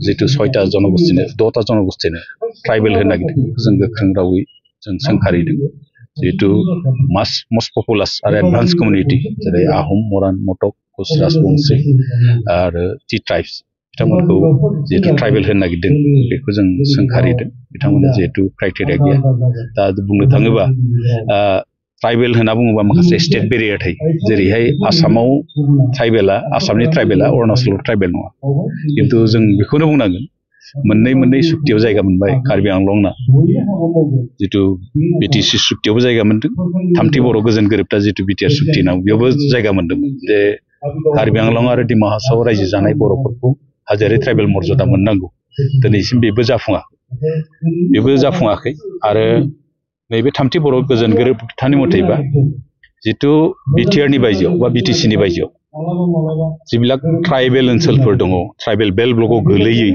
जितु 6टा जनगोष्ठीनो 6टा जनगोष्ठीनो ट्राइबेल होनो नागिरदों जों गोख्रों रावै जों सोंखारिदों जितु मस्ट पपुलास आरो एडभान्स कमिउनिटि जेरै आहम मरान मटक कच राजबंशी आरो टि ट्राइब्स बिथांमोनखौ जितु ट्राइबेल होनो नागिरदों बेखौ जों सोंखारिदों बिथांमोना जितु क्राइटेरिया गैया दा बुंनो थाङोबा ट्राइबेल होना बुङोबा माखासे स्टेट बेरियार थायो जेरैहाय आसामाव ट्राइबेला आसामनि ट्राइबेला अरुणाचलाव ट्राइबेल नङा किन्तु जों बेखौनो बुंनांगोन मोननै सुक्तियाव जायगा मोनबाय कार्बि आंलंना जितु बिटिसि सुक्तियावबो जायगा मोनदों थामथि बर' गोजोन गोरोबथा जितु बिटिआर सुक्ति नाव बेयावबो जायगा मोनदोंमोन जे कार्बि आंलं आरो डिमा हासाव रायजो जानाय बर'फोरखौ हाजोआरि ट्राइबेल मर्यादा मोननांगौ दिनैसिम बेबो जाफुङाखै आरो नैबे थामथि बर' गोजोन गोरोबथानि मथेबा जितु बिटिआरनि बायजोआव बा बिटिसिनि बायजोआव जिबिलाक ट्राइबेल ओनसोलफोर दङ ट्राइबेल बेल्ट ब्लकआव गोलैयै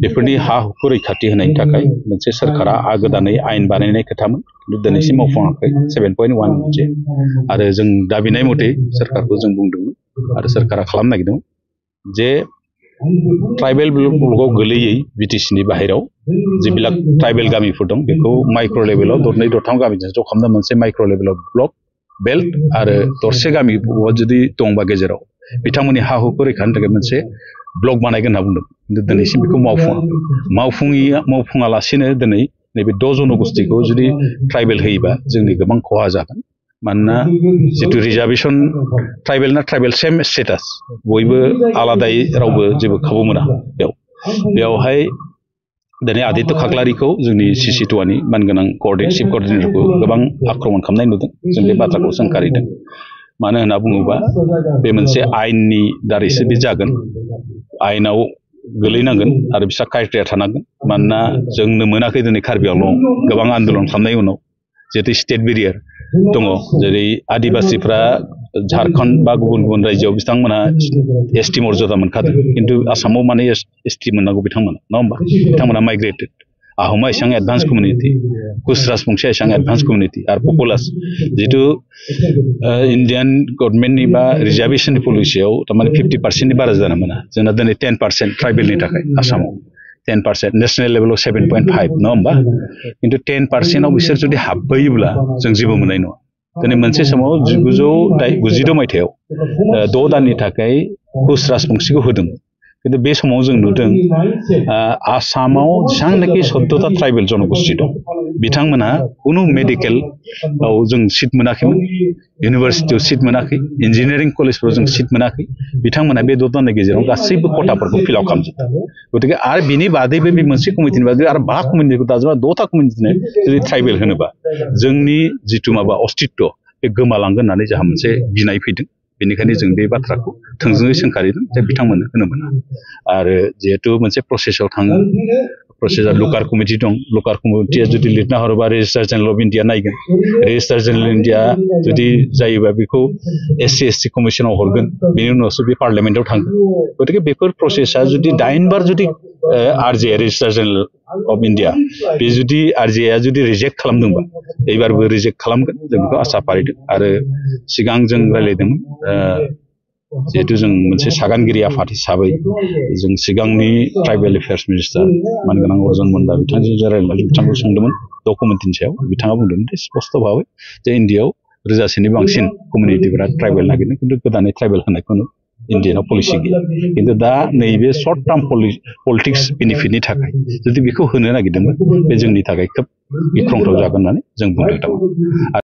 बेफोरनि हा हुखौ रैखाथि होनायनि थाखाय मोनसे सोरखारा गोदानै आयेन बानायनाय खोथामोन खिन्थु दिनैसिम मावफुङाखै 7.1 जे आरो जों दाबिनाय मथे सोरखारखौ जों बुंदोंमोन आरो सोरखारा खालामनो नागिरदोंमोन जे ट्राइबेल ब्लकआव गोलैयै बिटिसिनि बाहेराव जिबिलाक ट्राइबेल गामिफोर दं बेखौ माइक्र' लेभेलाव दरनै दरथाम गामिजों ज' खालामना मोनसे माइक्र' लेभेलाव ब्लक बेल्ट आरो दरसे गामि जुदि दंबा गेजेराव बिथांमोननि हा हुखौ रैखा होनो थाखाय मोनसे ब्लक बानायगोन होनना बुंदों खिन्थु दिनैसिम बेखौ मावफुङालासिनो दिनै नैबे 6 जनगोष्ठीखौ जुदि ट्राइबेल होयोबा जोंनि गोबां खहा जागोन मानोना जितु रिजार्भेसन ट्राइबेलना ट्राइबेल सेम स्टेटास बयबो आलादायै रावबो जेबो खाबु मोना बेयावहाय दिनै आदित्य खाख्लारिखौ जोंनि CC2नि मानगोनां चिफ कर्डिनेटरखौ गोबां आक्रमण खालामनाय नुदों जों बे बाथ्राखौ सोंखारिदों मानो होनना बुङोबा बे मोनसे आयेननि दारैसो बे जागोन आयेनाव गोलैनांगोन आरो बिसा क्राइटेरिया थानांगोन मानोना जोंनो मोनाखै दिनै कार्बि आंलं गोबां आन्दोलन खालामनायनि उनाव जिहेतु स्टेट बेरियार दङ जेरै आदिबासिफ्रा झारखन्ड बा गुबुन रायजोआव बिथांमोना ST मर्यादा मोनखादों खिन्थु आसामाव माने ST मोननांगौ बिथांमोना नङा होमबा बिथांमोना माइग्रेटेड आहमा एसां एडभान्स कमिउनिटि कुच राजबंशीया एसां एडभान्स कमिउनिटि आरो पपुलास जितु इन्डियान गभर्नमेन्टनि बा रिजार्भेसननि पलिसियाव थारमाने 50%नि बारा जानो मोना जोंना दिनै 10% ट्राइबेलनि थाखाय आसामाव 10% नेशनेल लेभेलाव 7.5 नङा होमबा खिन्थु 10%आव बिसोर जुदि हाबबोयोब्ला जों जेबो मोननाय नङा दिनै मोनसे समाव 1992 मायथाइयाव 6 दाननि थाखाय कुच राजबंशीखौ होदोंमोन खिन्थु बे समाव जों नुदों आसामाव जेसांनाखि 14टा ट्राइबेल जनगोष्ठी दं बिथांमोनहा खुनु मेडिकेलाव जों सिट मोनाखैमोन इउनिभार्सिटियाव सिट मोनाखै इन्जिनियारिं कलेजफोराव जों सिट मोनाखै बिथांमोनहा बे 6 दाननि गेजेराव गासैबो खथाफोरखौ फिलआप खालामजोबदों गतिके आरो बिनि बादैबो बे मोनसे कमिटिनि बादै आरो 5 कमिटिखौ दाजाबा 6टा कमिटिनो जुदि ट्राइबेल होनोबा जोंनि जितु माबा अस्तित्व बे गोमालांगोन होननानै जोंहा मोनसे गिनाय फैदों बेनिखायनो जों बे बाथ्राखौ थोंजोङै सोंखारिदों जे बिथांमोननो होनो मोना आरो जिहेतु मोनसे प्रसेसआव थाङो प्रसेसआ लुकार कमिटि दं लुकार कमिटिया जुदि लिरना हरोबा रेजिस्ट्रार जेनेरेल अफ इन्डिया नायगोन रेजिस्ट्रार जेनेरेल इन्डिया जुदि जायोबा बेखौ SC/ST कमिसनाव हरगोन बेनि उनावसो बे पार्लियामेन्टआव थांगोन गतिके बेफोर प्रसेसआ जुदि 8 बार जुदि RJ registrar general of India बे जुदि RJ जुदि रिजेक्ट खालामदोंबा एबारबो रिजेक्ट खालामगोन जों बेखौ आसा फारिदों आरो सिगां जों रायलायदोंमोन जिहेतु जों मोनसे सागानगिरि आफाद हिसाबै जों सिगांनि ट्राइबेल एफेयार्स मिनिस्टार मानगोनां अर्जुन मुन्डा बिथांजों रायलायनानै बिथांखौ सोंदोंमोन डकुमेन्टनि सायाव बिथाङा बुंदोंमोन स्पष्ट भाबै जे इन्डियाआव 1000 बांसिन कमिउनिटिफोरा ट्राइबेल नागिरदों खिन्थु गोदानै ट्राइबेल होनायखौनो इन्डियानाव पलिसि गैया खिन्थु दा नैबे सर्ट टार्म पलिटिक्स बेनिफिटनि थाखाय जुदि बेखौ होनो नागिरदोंमोन बे जोंनि थाखाय खोब गिख्रंथाव जागोन होननानै जों बुंदों